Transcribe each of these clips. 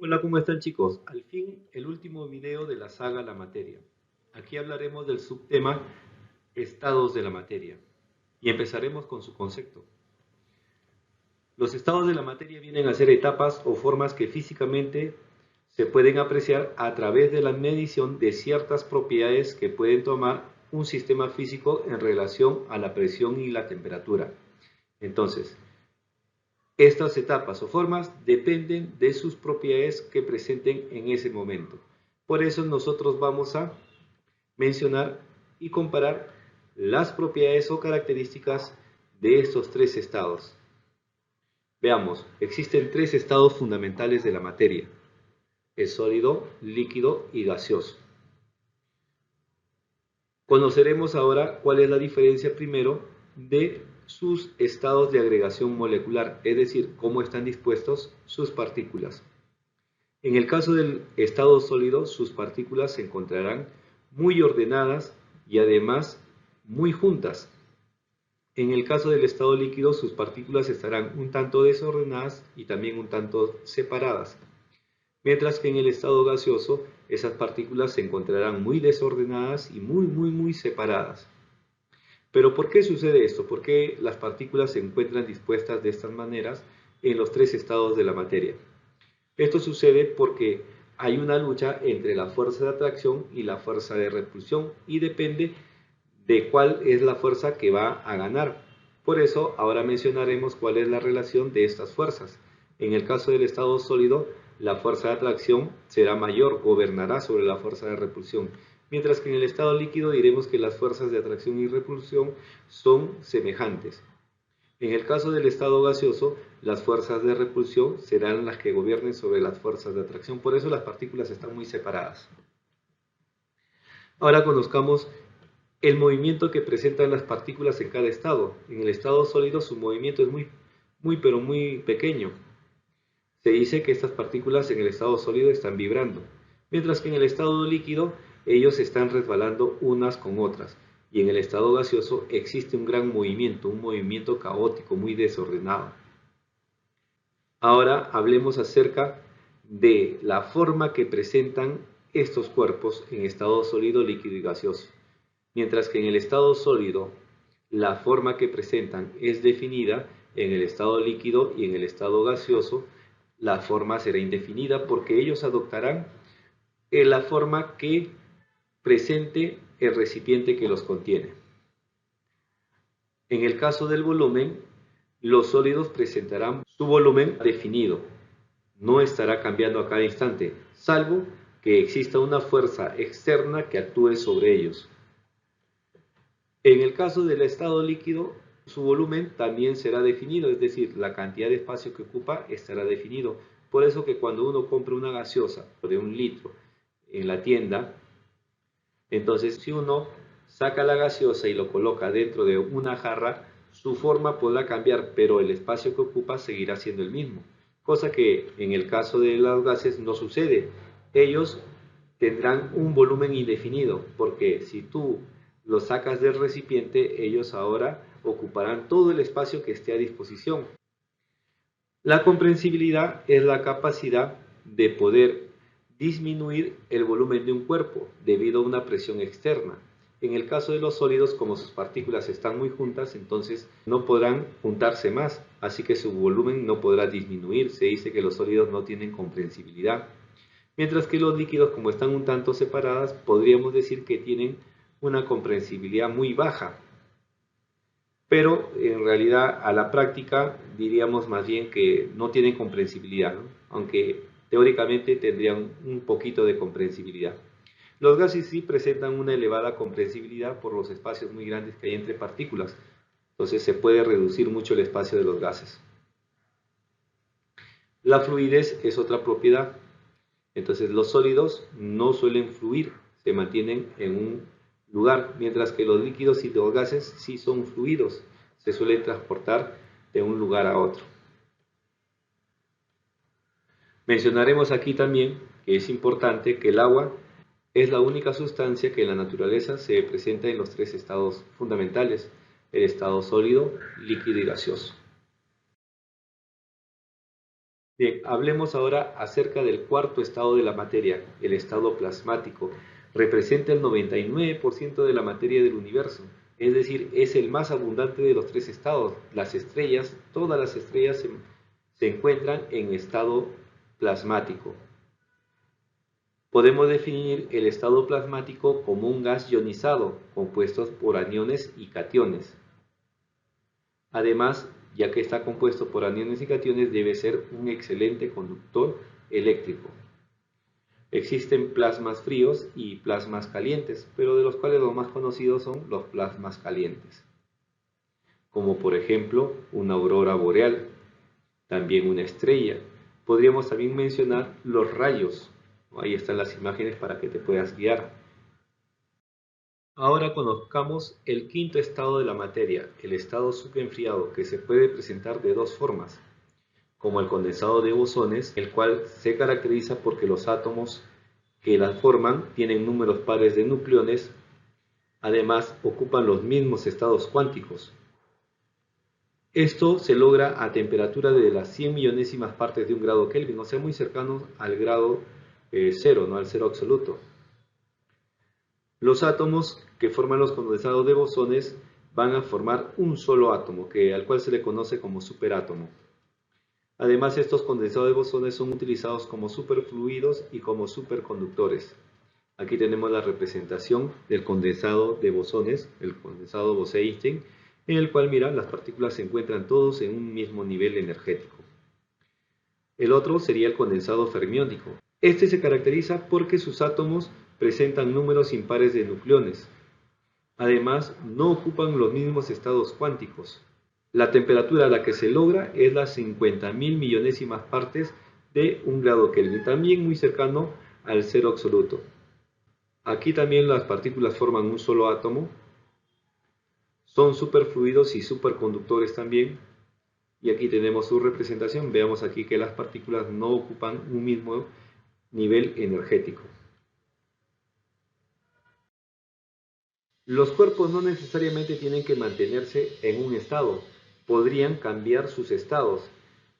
Hola, ¿cómo están chicos? Al fin, el último video de la saga La Materia. Aquí hablaremos del subtema estados de la materia y empezaremos con su concepto. Los estados de la materia vienen a ser etapas o formas que físicamente se pueden apreciar a través de la medición de ciertas propiedades que pueden tomar un sistema físico en relación a la presión y la temperatura. Entonces, estas etapas o formas dependen de sus propiedades que presenten en ese momento. Por eso nosotros vamos a mencionar y comparar las propiedades o características de estos tres estados. Veamos, existen tres estados fundamentales de la materia: el sólido, líquido y gaseoso. Conoceremos ahora cuál es la diferencia primero de sus estados de agregación molecular, es decir, cómo están dispuestos sus partículas. En el caso del estado sólido, sus partículas se encontrarán muy ordenadas y además muy juntas. En el caso del estado líquido, sus partículas estarán un tanto desordenadas y también un tanto separadas. Mientras que en el estado gaseoso, esas partículas se encontrarán muy desordenadas y muy separadas. Pero ¿por qué sucede esto? ¿Por qué las partículas se encuentran dispuestas de estas maneras en los tres estados de la materia? Esto sucede porque hay una lucha entre la fuerza de atracción y la fuerza de repulsión y depende de cuál es la fuerza que va a ganar. Por eso ahora mencionaremos cuál es la relación de estas fuerzas. En el caso del estado sólido, la fuerza de atracción será mayor, gobernará sobre la fuerza de repulsión, mientras que en el estado líquido diremos que las fuerzas de atracción y repulsión son semejantes. En el caso del estado gaseoso, las fuerzas de repulsión serán las que gobiernen sobre las fuerzas de atracción, por eso las partículas están muy separadas. Ahora conozcamos el movimiento que presentan las partículas en cada estado. En el estado sólido su movimiento es muy pequeño. Se dice que estas partículas en el estado sólido están vibrando, mientras que en el estado líquido ellos están resbalando unas con otras, y en el estado gaseoso existe un gran movimiento, un movimiento caótico, muy desordenado. Ahora hablemos acerca de la forma que presentan estos cuerpos en estado sólido, líquido y gaseoso. Mientras que en el estado sólido la forma que presentan es definida, en el estado líquido y en el estado gaseoso la forma será indefinida porque ellos adoptarán la forma que presente el recipiente que los contiene. En el caso del volumen, los sólidos presentarán su volumen definido, no estará cambiando a cada instante, salvo que exista una fuerza externa que actúe sobre ellos. En el caso del estado líquido, su volumen también será definido, es decir, la cantidad de espacio que ocupa estará definido. Por eso que cuando uno compra una gaseosa de 1 litro en la tienda, entonces si uno saca la gaseosa y lo coloca dentro de una jarra, su forma podrá cambiar, pero el espacio que ocupa seguirá siendo el mismo. Cosa que en el caso de los gases no sucede. Ellos tendrán un volumen indefinido, porque si tú los sacas del recipiente, ellos ahora ocuparán todo el espacio que esté a disposición. La comprensibilidad es la capacidad de poder disminuir el volumen de un cuerpo debido a una presión externa. En el caso de los sólidos, como sus partículas están muy juntas, entonces no podrán juntarse más, así que su volumen no podrá disminuir. Se dice que los sólidos no tienen comprensibilidad. Mientras que los líquidos, como están un tanto separadas, podríamos decir que tienen una comprensibilidad muy baja. Pero en realidad a la práctica diríamos más bien que no tienen comprensibilidad, ¿no? Aunque teóricamente tendrían un poquito de comprensibilidad. Los gases sí presentan una elevada comprensibilidad por los espacios muy grandes que hay entre partículas, entonces se puede reducir mucho el espacio de los gases. La fluidez es otra propiedad. Entonces los sólidos no suelen fluir, se mantienen en un lugar, mientras que los líquidos y los gases sí son fluidos, se suelen transportar de un lugar a otro. Mencionaremos aquí también que es importante que el agua es la única sustancia que en la naturaleza se presenta en los tres estados fundamentales: el estado sólido, líquido y gaseoso. Bien, hablemos ahora acerca del cuarto estado de la materia, el estado plasmático. Representa el 99% de la materia del universo, es decir, es el más abundante de los tres estados. Las estrellas, todas las estrellas se encuentran en estado plasmático. Podemos definir el estado plasmático como un gas ionizado, compuesto por aniones y cationes. Además, ya que está compuesto por aniones y cationes, debe ser un excelente conductor eléctrico. Existen plasmas fríos y plasmas calientes, pero de los cuales los más conocidos son los plasmas calientes, como por ejemplo una aurora boreal, también una estrella. Podríamos también mencionar los rayos. Ahí están las imágenes para que te puedas guiar. Ahora conozcamos el quinto estado de la materia, el estado superenfriado, que se puede presentar de dos formas, como el condensado de bosones, el cual se caracteriza porque los átomos que la forman tienen números pares de nucleones, además ocupan los mismos estados cuánticos. Esto se logra a temperatura de las 100 millonésimas partes de un grado Kelvin, o sea, muy cercanos al grado cero, no al cero absoluto. Los átomos que forman los condensados de bosones van a formar un solo átomo, al cual se le conoce como superátomo. Además, estos condensados de bosones son utilizados como superfluidos y como superconductores. Aquí tenemos la representación del condensado de bosones, el condensado Bose-Einstein, en el cual, mira, las partículas se encuentran todos en un mismo nivel energético. El otro sería el condensado fermiónico. Este se caracteriza porque sus átomos presentan números impares de nucleones. Además, no ocupan los mismos estados cuánticos. La temperatura a la que se logra es las 50.000 millonésimas partes de un grado Kelvin, también muy cercano al cero absoluto. Aquí también las partículas forman un solo átomo, son superfluidos y superconductores también, y aquí tenemos su representación. Veamos aquí que las partículas no ocupan un mismo nivel energético. Los cuerpos no necesariamente tienen que mantenerse en un estado, podrían cambiar sus estados.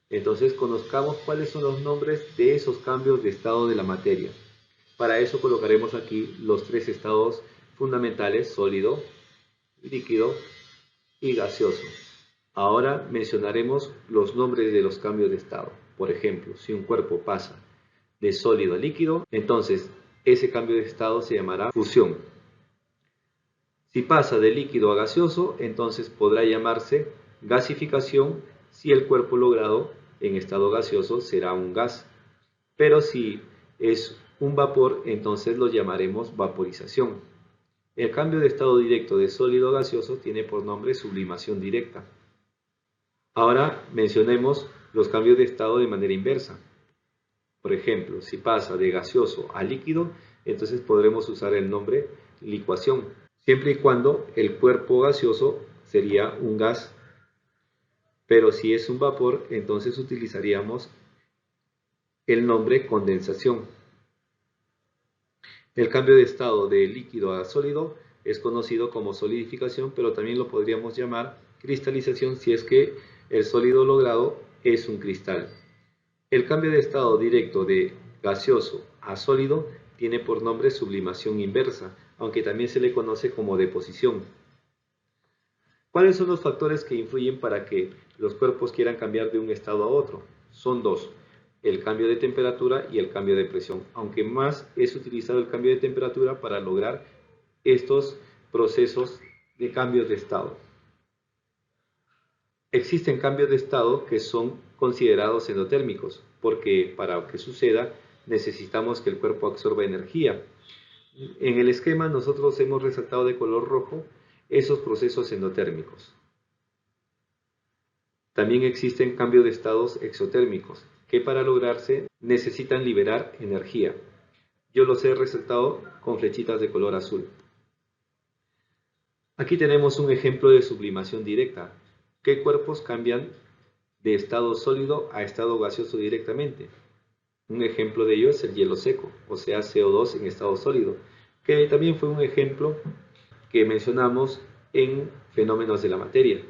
Entonces conozcamos cuáles son los nombres de esos cambios de estado de la materia. Para eso colocaremos aquí los tres estados fundamentales: sólido, líquido y gaseoso. Ahora mencionaremos los nombres de los cambios de estado. Por ejemplo, si un cuerpo pasa de sólido a líquido, entonces ese cambio de estado se llamará fusión. Si pasa de líquido a gaseoso, entonces podrá llamarse gasificación si el cuerpo logrado en estado gaseoso será un gas. Pero si es un vapor, entonces lo llamaremos vaporización. El cambio de estado directo de sólido a gaseoso tiene por nombre sublimación directa. Ahora mencionemos los cambios de estado de manera inversa. Por ejemplo, si pasa de gaseoso a líquido, entonces podremos usar el nombre licuación, siempre y cuando el cuerpo gaseoso sería un gas. Pero si es un vapor, entonces utilizaríamos el nombre condensación. El cambio de estado de líquido a sólido es conocido como solidificación, pero también lo podríamos llamar cristalización si es que el sólido logrado es un cristal. El cambio de estado directo de gaseoso a sólido tiene por nombre sublimación inversa, aunque también se le conoce como deposición. ¿Cuáles son los factores que influyen para que los cuerpos quieran cambiar de un estado a otro? Son dos: el cambio de temperatura y el cambio de presión, aunque más es utilizado el cambio de temperatura para lograr estos procesos de cambios de estado. Existen cambios de estado que son considerados endotérmicos, porque para que suceda necesitamos que el cuerpo absorba energía. En el esquema nosotros hemos resaltado de color rojo esos procesos endotérmicos. También existen cambios de estados exotérmicos, que para lograrse necesitan liberar energía. Yo los he resaltado con flechitas de color azul. Aquí tenemos un ejemplo de sublimación directa. ¿Qué cuerpos cambian de estado sólido a estado gaseoso directamente? Un ejemplo de ello es el hielo seco, o sea, CO2 en estado sólido, que también fue un ejemplo que mencionamos en fenómenos de la materia,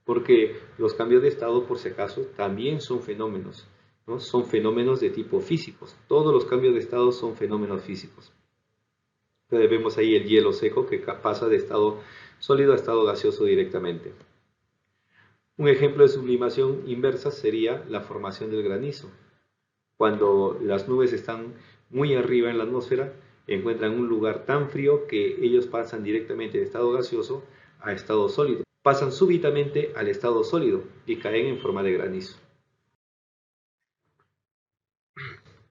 porque los cambios de estado, por si acaso, también son fenómenos ¿no? Son fenómenos de tipo físicos. Todos los cambios de estado son fenómenos físicos. Entonces vemos ahí el hielo seco que pasa de estado sólido a estado gaseoso directamente. Un ejemplo de sublimación inversa sería la formación del granizo. Cuando las nubes están muy arriba en la atmósfera, encuentran un lugar tan frío que ellos pasan directamente de estado gaseoso a estado sólido. Pasan súbitamente al estado sólido y caen en forma de granizo.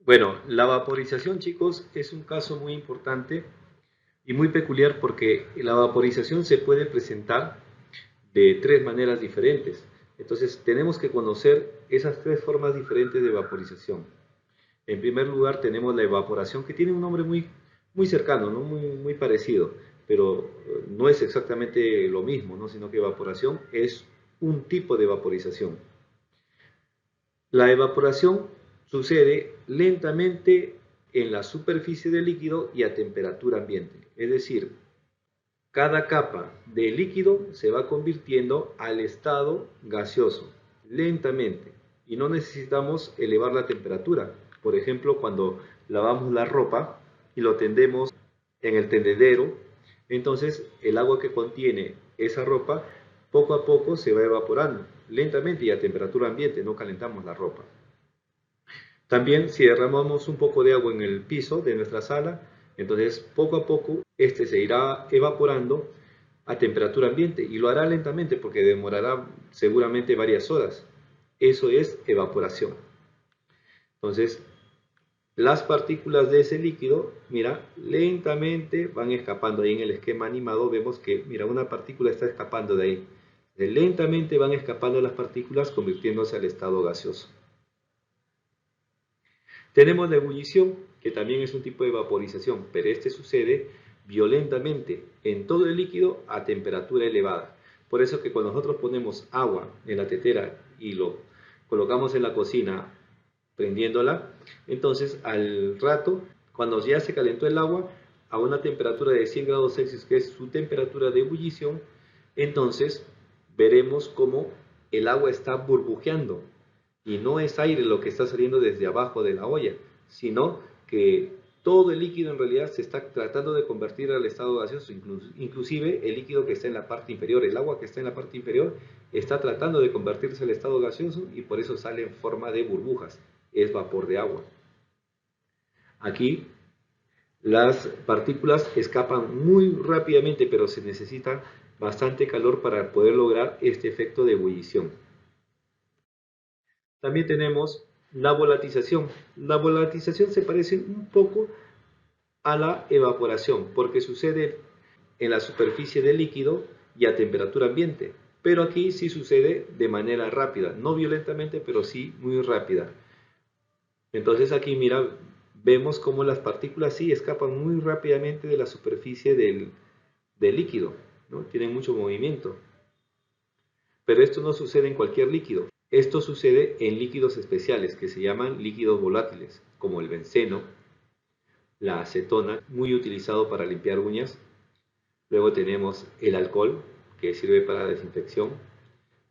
Bueno, la vaporización, chicos, es un caso muy importante y muy peculiar porque la vaporización se puede presentar de tres maneras diferentes. Entonces, tenemos que conocer esas tres formas diferentes de vaporización. En primer lugar, tenemos la evaporación, que tiene un nombre muy cercano, ¿no? muy parecido, pero no es exactamente lo mismo, ¿no? Sino que evaporación es un tipo de vaporización. La evaporación sucede lentamente en la superficie del líquido y a temperatura ambiente. Es decir, cada capa de líquido se va convirtiendo al estado gaseoso, lentamente. Y no necesitamos elevar la temperatura. Por ejemplo, cuando lavamos la ropa y lo tendemos en el tendedero, entonces el agua que contiene esa ropa poco a poco se va evaporando, lentamente y a temperatura ambiente, no calentamos la ropa. También si derramamos un poco de agua en el piso de nuestra sala, entonces poco a poco este se irá evaporando a temperatura ambiente y lo hará lentamente porque demorará seguramente varias horas. Eso es evaporación. Entonces, las partículas de ese líquido, mira, lentamente van escapando. Ahí en el esquema animado vemos que, mira, una partícula está escapando de ahí. Lentamente van escapando las partículas convirtiéndose al estado gaseoso. Tenemos la ebullición, que también es un tipo de vaporización, pero este sucede violentamente en todo el líquido a temperatura elevada. Por eso que cuando nosotros ponemos agua en la tetera y lo colocamos en la cocina prendiéndola, entonces al rato, cuando ya se calentó el agua a una temperatura de 100 grados Celsius, que es su temperatura de ebullición, entonces veremos cómo el agua está burbujeando y no es aire lo que está saliendo desde abajo de la olla, sino que todo el líquido en realidad se está tratando de convertir al estado gaseoso, inclusive el líquido que está en la parte inferior, el agua que está en la parte inferior, está tratando de convertirse al estado gaseoso y por eso sale en forma de burbujas, es vapor de agua. Aquí las partículas escapan muy rápidamente, pero se necesita bastante calor para poder lograr este efecto de ebullición. También tenemos la volatización. La volatización se parece un poco a la evaporación porque sucede en la superficie del líquido y a temperatura ambiente. Pero aquí sí sucede de manera rápida, no violentamente, pero sí muy rápida. Entonces aquí mira, vemos cómo las partículas sí escapan muy rápidamente de la superficie del líquido, ¿no? Tienen mucho movimiento. Pero esto no sucede en cualquier líquido. Esto sucede en líquidos especiales que se llaman líquidos volátiles, como el benceno, la acetona, muy utilizado para limpiar uñas. Luego tenemos el alcohol, que sirve para desinfección.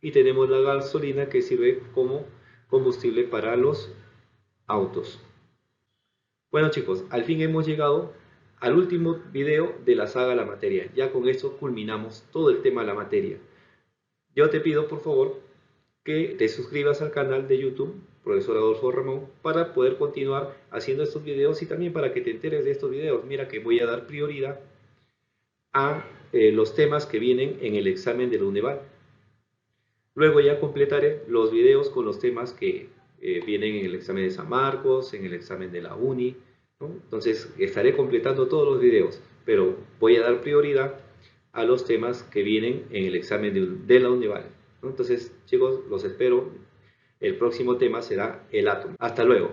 Y tenemos la gasolina, que sirve como combustible para los autos. Bueno chicos, al fin hemos llegado al último video de la saga La Materia. Ya con esto culminamos todo el tema de la materia. Yo te pido por favor que te suscribas al canal de YouTube, Profesor Adolfo Ramón, para poder continuar haciendo estos videos y también para que te enteres de estos videos. Mira que voy a dar prioridad a los temas que vienen en el examen de la UNEVAL. Luego ya completaré los videos con los temas que vienen en el examen de San Marcos, en el examen de la UNI, ¿no? Entonces estaré completando todos los videos, pero voy a dar prioridad a los temas que vienen en el examen de la UNEVAL, ¿no? Entonces chicos, los espero. El próximo tema será el átomo. Hasta luego.